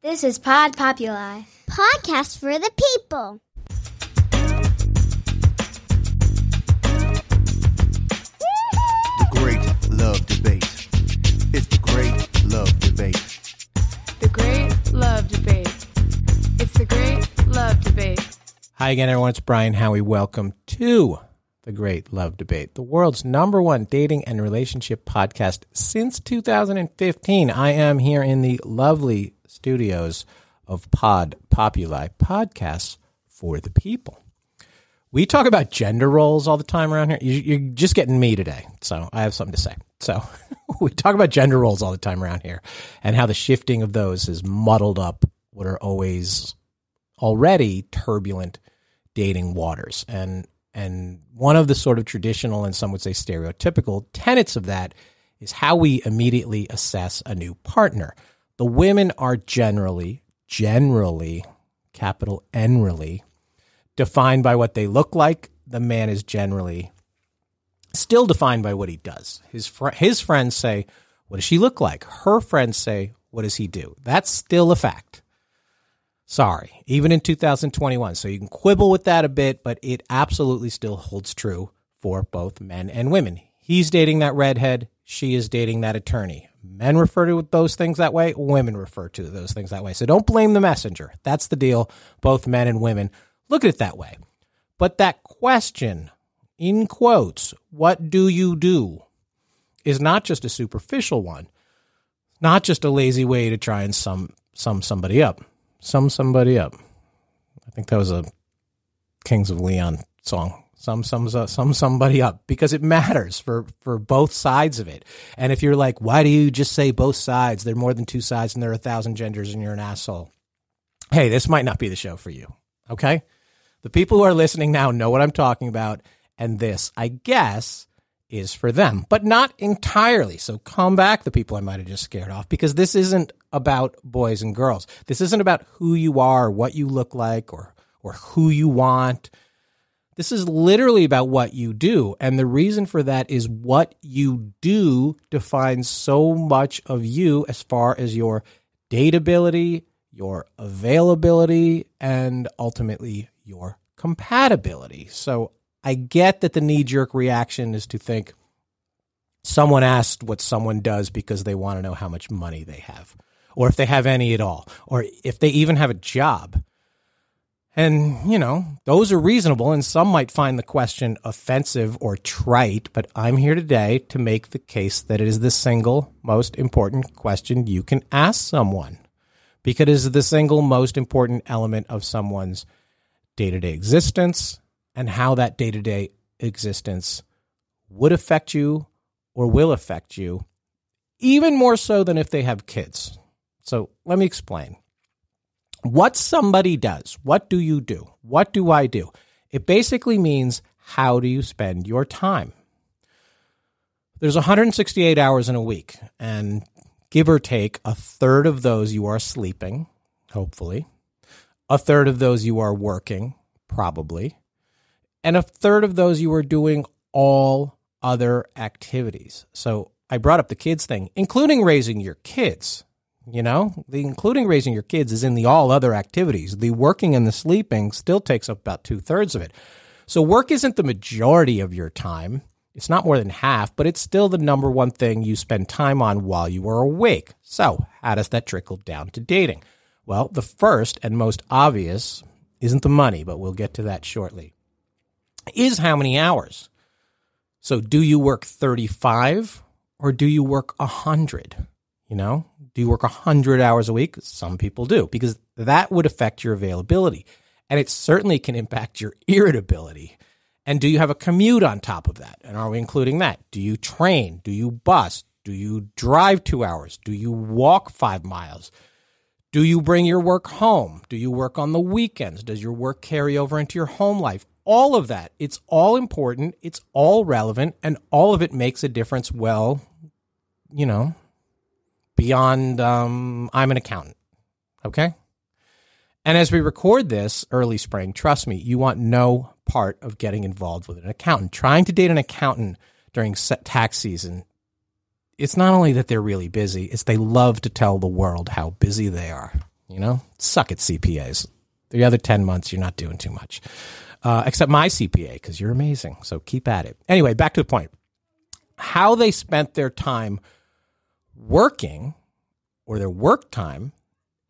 This is Pod Populi. Podcast for the people. The Great Love Debate. It's the Great Love Debate. The Great Love Debate. It's the Great Love Debate. Hi again, everyone. It's Brian Howie. Welcome to The Great Love Debate, the world's #1 dating and relationship podcast since 2015. I am here in the lovely studios of Pod Populi, podcasts for the people. We talk about gender roles all the time around here. You're just getting me today, so I have something to say. So we talk about gender roles all the time around here and how the shifting of those has muddled up what are already turbulent dating waters. And one of the sort of traditional and some would say stereotypical tenets of that is how we immediately assess a new partner. The women are generally, capital N-really, defined by what they look like. The man is generally still defined by what he does. His friends say, what does she look like? Her friends say, what does he do? That's still a fact. Sorry, even in 2021. So you can quibble with that a bit, but it absolutely still holds true for both men and women. He's dating that redhead. She is dating that attorney. Men refer to those things that way. Women refer to those things that way. So don't blame the messenger. That's the deal. Both men and women look at it that way. But that question, in quotes, what do you do, is not just a superficial one. Not just a lazy way to try and sum somebody up. Sum somebody up. I think that was a Kings of Leon song. Sum somebody up, because it matters for both sides of it. And if you're like, why do you just say both sides? There are more than two sides and there are 1,000 genders and you're an asshole. Hey, this might not be the show for you. Okay? The people who are listening now know what I'm talking about. And this, I guess, is for them, but not entirely. So come back, the people I might have just scared off, because this isn't about boys and girls. This isn't about who you are, what you look like, or who you want. This is literally about what you do. And the reason for that is what you do defines so much of you as far as your dateability, your availability, and ultimately your compatibility. So I get that the knee-jerk reaction is to think someone asked what someone does because they want to know how much money they have, or if they have any at all, or if they even have a job. And, those are reasonable, and some might find the question offensive or trite, but I'm here today to make the case that it is the single most important question you can ask someone, because it is the single most important element of someone's day-to-day existence, and how that day-to-day existence would affect you or will affect you, even more so than if they have kids. So let me explain. What somebody does, what do you do? What do I do? It basically means, how do you spend your time? There's 168 hours in a week, and give or take, a third of those you are sleeping, hopefully. A third of those you are working, probably. And a third of those you are doing all other activities. So I brought up the kids thing, including raising your kids. The including raising your kids is in the all other activities. The working and the sleeping still takes up about 2/3 of it. So work isn't the majority of your time. It's not more than half, but it's still the #1 thing you spend time on while you are awake. So how does that trickle down to dating? Well, the first and most obvious isn't the money, but we'll get to that shortly, is how many hours. So do you work 35 or do you work 100? Do you work 100 hours a week? Some people do, because that would affect your availability. And it certainly can impact your irritability. And do you have a commute on top of that? And are we including that? Do you train? Do you bus? Do you drive 2 hours? Do you walk 5 miles? Do you bring your work home? Do you work on the weekends? Does your work carry over into your home life? All of that. It's all important. It's all relevant. And all of it makes a difference. Well, beyond I'm an accountant. Okay? And as we record this early spring, trust me, you want no part of getting involved with an accountant. Trying to date an accountant during tax season, it's not only that they're really busy, it's they love to tell the world how busy they are. Suck it, CPAs. The other 10 months, you're not doing too much. Except my CPA, because you're amazing. So keep at it. Anyway, back to the point. How they spent their time working or their work time,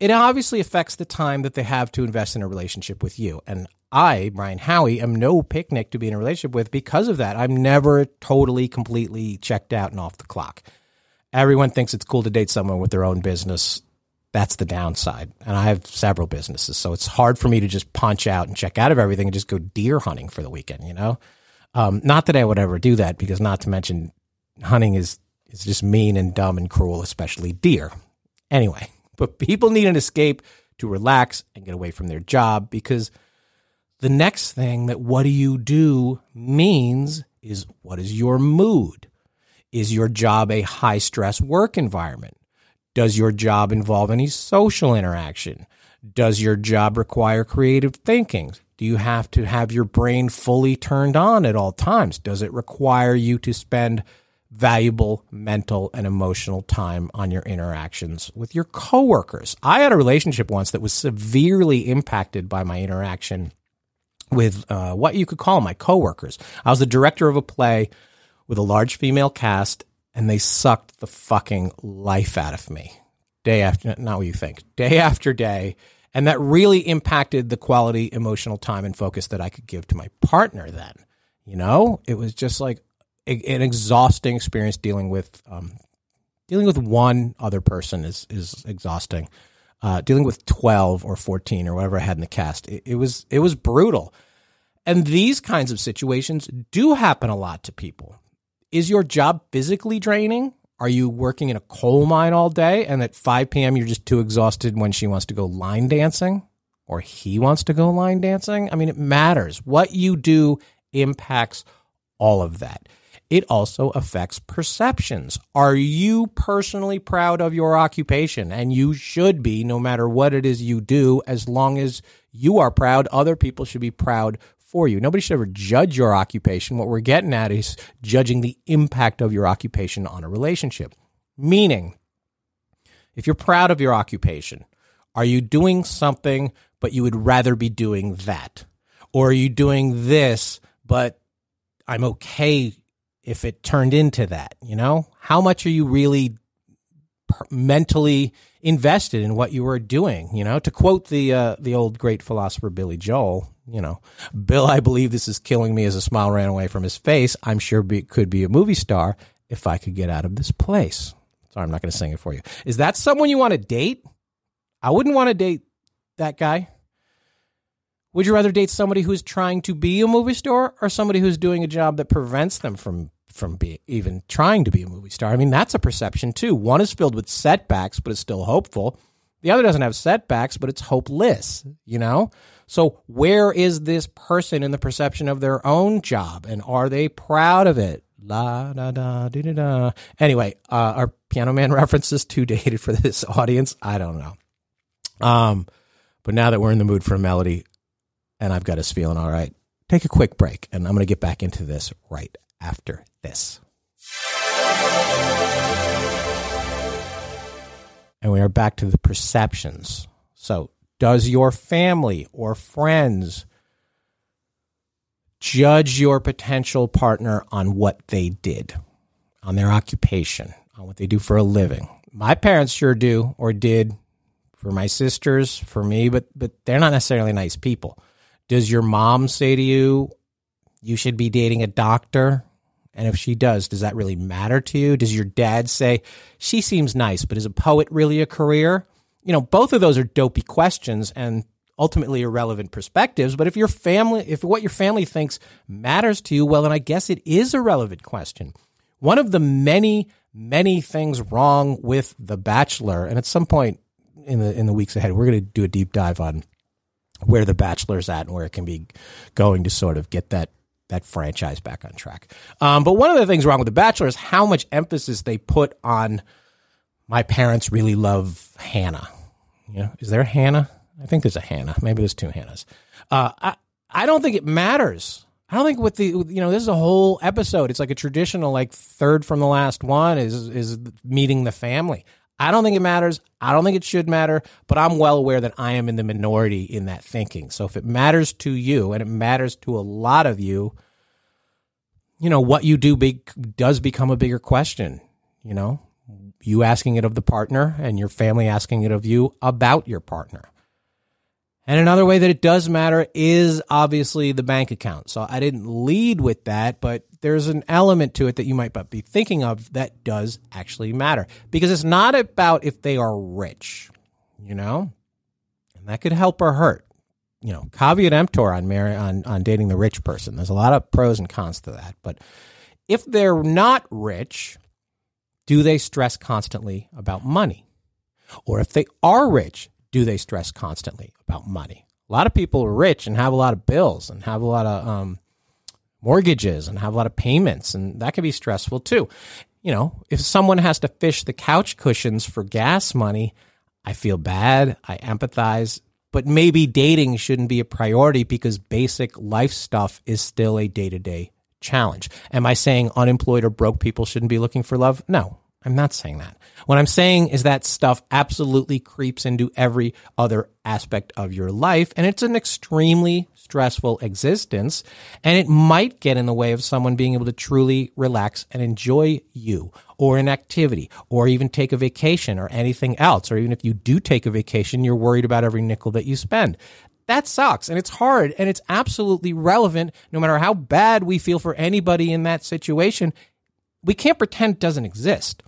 it obviously affects the time that they have to invest in a relationship with you. And I, Brian Howie, am no picnic to be in a relationship with because of that. I'm never totally, completely checked out and off the clock. Everyone thinks it's cool to date someone with their own business. That's the downside. And I have several businesses, so it's hard for me to just punch out and check out of everything and just go deer hunting for the weekend, Not that I would ever do that, because not to mention hunting is just mean and dumb and cruel, especially deer. Anyway, but people need an escape to relax and get away from their job, because the next thing that what do you do means is, what is your mood? Is your job a high-stress work environment? Does your job involve any social interaction? Does your job require creative thinking? Do you have to have your brain fully turned on at all times? Does it require you to spend valuable mental and emotional time on your interactions with your coworkers? I had a relationship once that was severely impacted by my interaction with what you could call my coworkers. I was the director of a play with a large female cast, and they sucked the fucking life out of me day after, not what you think, day after day. And that really impacted the quality, emotional time and focus that I could give to my partner then. It was just like an exhausting experience. Dealing with one other person is exhausting. Dealing with 12 or 14 or whatever I had in the cast, it was brutal. And these kinds of situations do happen a lot to people. Is your job physically draining? Are you working in a coal mine all day, and at 5 p.m. you're just too exhausted when she wants to go line dancing or he wants to go line dancing? I mean, it matters. What you do impacts all of that. It also affects perceptions. Are you personally proud of your occupation? And you should be, no matter what it is you do. As long as you are proud, other people should be proud for you. Nobody should ever judge your occupation. What we're getting at is judging the impact of your occupation on a relationship. Meaning, if you're proud of your occupation, are you doing something, but you would rather be doing that? Or are you doing this, but I'm okay if it turned into that? How much are you really mentally invested in what you were doing? To quote the old great philosopher Billy Joel, Bill, I believe this is killing me, as a smile ran away from his face. I'm sure could be a movie star if I could get out of this place. Sorry, I'm not going to sing it for you. Is that someone you want to date? I wouldn't want to date that guy. Would you rather date somebody who's trying to be a movie star, or somebody who's doing a job that prevents them from even trying to be a movie star? I mean, that's a perception too. One is filled with setbacks, but it's still hopeful. The other doesn't have setbacks, but it's hopeless, So where is this person in the perception of their own job, and are they proud of it? La da da da da da. Anyway, are Piano Man references too dated for this audience? I don't know. But now that we're in the mood for a melody, and I've got us feeling all right, take a quick break, and I'm going to get back into this right after this. And we are back to the perceptions. So, does your family or friends judge your potential partner on what they did, on their occupation, on what they do for a living? My parents sure do, or did, for my sisters, for me, but they're not necessarily nice people. Does your mom say to you, you should be dating a doctor? And if she does that really matter to you? Does your dad say, she seems nice, but is a poet really a career? Both of those are dopey questions and ultimately irrelevant perspectives. But if what your family thinks matters to you, well, then I guess it is a relevant question. One of the many, many things wrong with The Bachelor, and at some point in the weeks ahead, we're going to do a deep dive on where The Bachelor's at and where it can be going to sort of get that franchise back on track. But one of the things wrong with The Bachelor is how much emphasis they put on, my parents really love Hannah. Is there a Hannah? I think there's a Hannah. Maybe there's two Hannahs. I don't think it matters. I don't think this is a whole episode. It's like a traditional, third from the last one is meeting the family. I don't think it matters. I don't think it should matter, but I'm well aware that I am in the minority in that thinking. So if it matters to you, and it matters to a lot of you, what you do does become a bigger question. You asking it of the partner and your family asking it of you about your partner. And another way that it does matter is obviously the bank account. So I didn't lead with that, but there's an element to it that you might be thinking of that does actually matter. Because it's not about if they are rich, and that could help or hurt. Caveat emptor on dating the rich person. There's a lot of pros and cons to that. But if they're not rich, do they stress constantly about money? Or if they are rich, do they stress constantly about money? A lot of people are rich and have a lot of bills and have a lot of mortgages and have a lot of payments, and that can be stressful too. If someone has to fish the couch cushions for gas money, I feel bad, I empathize, but maybe dating shouldn't be a priority because basic life stuff is still a day-to-day challenge. Am I saying unemployed or broke people shouldn't be looking for love? No. I'm not saying that. What I'm saying is that stuff absolutely creeps into every other aspect of your life, and it's an extremely stressful existence, and it might get in the way of someone being able to truly relax and enjoy you, or an activity, or even take a vacation, or anything else. Or even if you do take a vacation, you're worried about every nickel that you spend. That sucks, and it's hard, and it's absolutely relevant. No matter how bad we feel for anybody in that situation, we can't pretend it doesn't exist.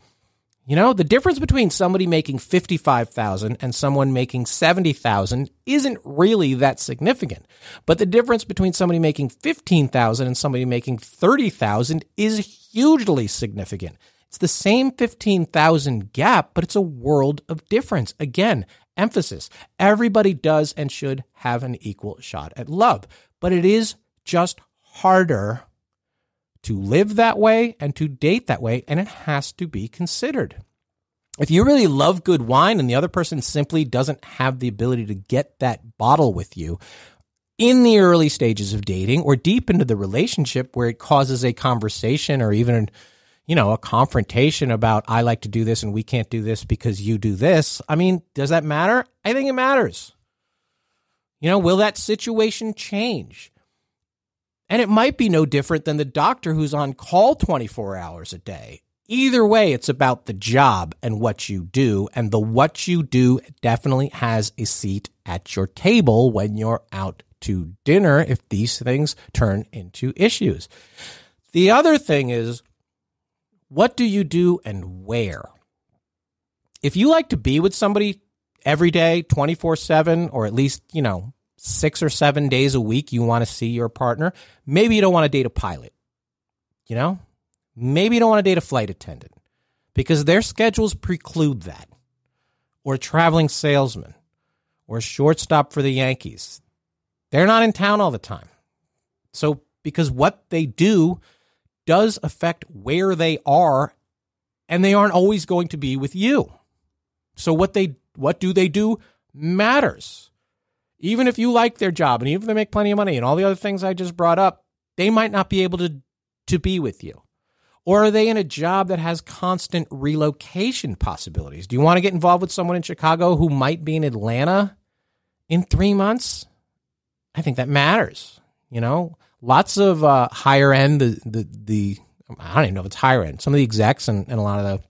The difference between somebody making $55,000 and someone making $70,000 isn't really that significant. But the difference between somebody making $15,000 and somebody making $30,000 is hugely significant. It's the same $15,000 gap, but it's a world of difference. Again, emphasis. Everybody does and should have an equal shot at love. But it is just harder to live that way and to date that way, and it has to be considered. If you really love good wine and the other person simply doesn't have the ability to get that bottle with you in the early stages of dating or deep into the relationship where it causes a conversation or even, a confrontation about, I like to do this and we can't do this because you do this. I mean, does that matter? I think it matters. Will that situation change? And it might be no different than the doctor who's on call 24 hours a day. Either way, it's about the job and what you do. And the what you do definitely has a seat at your table when you're out to dinner if these things turn into issues. The other thing is, what do you do and where? If you like to be with somebody every day, 24/7, or at least, 6 or 7 days a week you want to see your partner, maybe you don't want to date a pilot. Maybe you don't want to date a flight attendant because their schedules preclude that. Or a traveling salesman or a shortstop for the Yankees. They're not in town all the time. So because what they do does affect where they are, and they aren't always going to be with you. So what do they do matters. Even if you like their job and even if they make plenty of money and all the other things I just brought up, they might not be able to be with you. Or are they in a job that has constant relocation possibilities? Do you want to get involved with someone in Chicago who might be in Atlanta in 3 months? I think that matters. Lots of higher end, the I don't even know if it's higher end. Some of the execs and a lot of the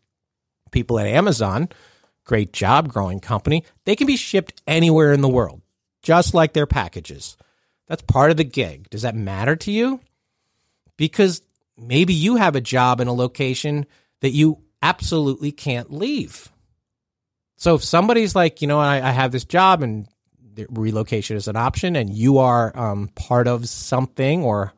people at Amazon, great job, growing company, they can be shipped anywhere in the world, just like their packages. That's part of the gig. Does that matter to you? Because maybe you have a job in a location that you absolutely can't leave. So if somebody's like, I have this job and relocation is an option, and you are part of something or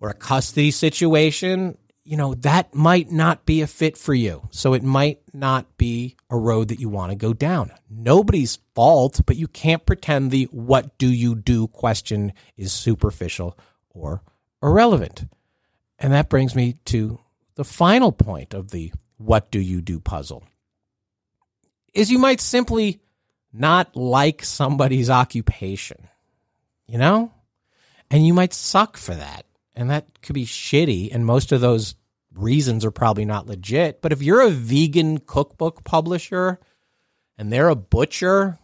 a custody situation, that might not be a fit for you. So it might not be a road that you want to go down. Nobody's fault, but you can't pretend the what do you do question is superficial or irrelevant. And that brings me to the final point of the what do you do puzzle. Is you might simply not like somebody's occupation, and you might suck for that. And that could be shitty. And most of those reasons are probably not legit. But if you're a vegan cookbook publisher and they're a butcher,